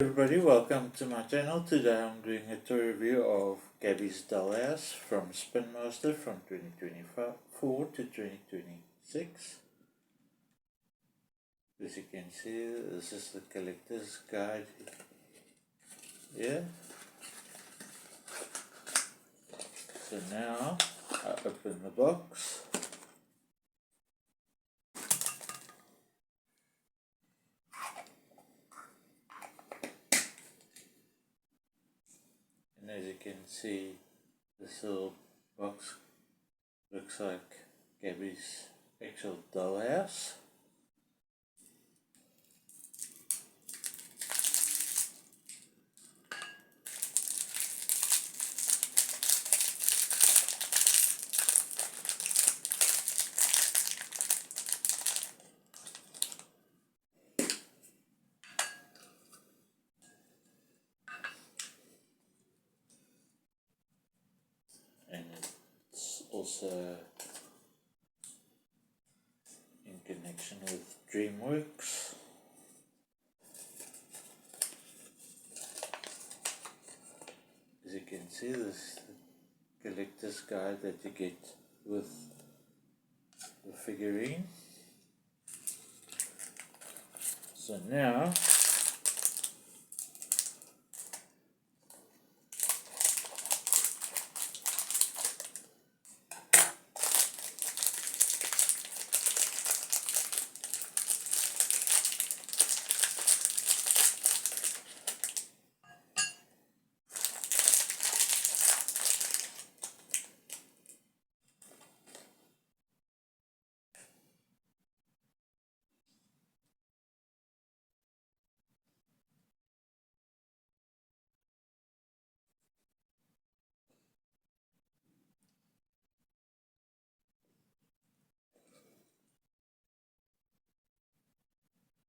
Everybody, welcome to my channel. Today I'm doing a toy review of Gabby'S dollhouse from Spin Master from 2024 to 2026. As you can see, this is the collector's guide here. So now I open the box. And as you can see, this little box looks like Gabby'S actual dollhouse. And it's also in connection with DreamWorks. As you can see, this is the collector's guide that you get with the figurine. So now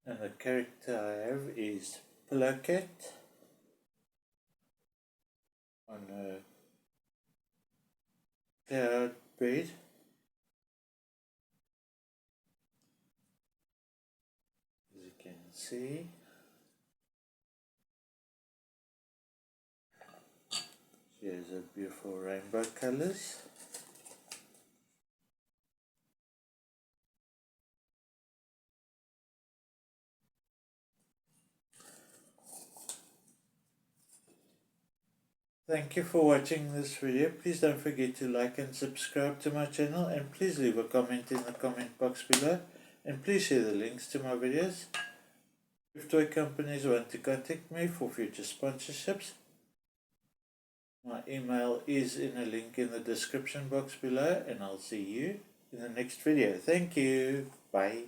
and the character I have is Cat on a cloud bed. As you can see, she has a beautiful rainbow colors. Thank you for watching this video. Please don't forget to like and subscribe to my channel, and please leave a comment in the comment box below, and please share the links to my videos. If toy companies want to contact me for future sponsorships, my email is in a link in the description box below, and I'll see you in the next video. Thank you. Bye.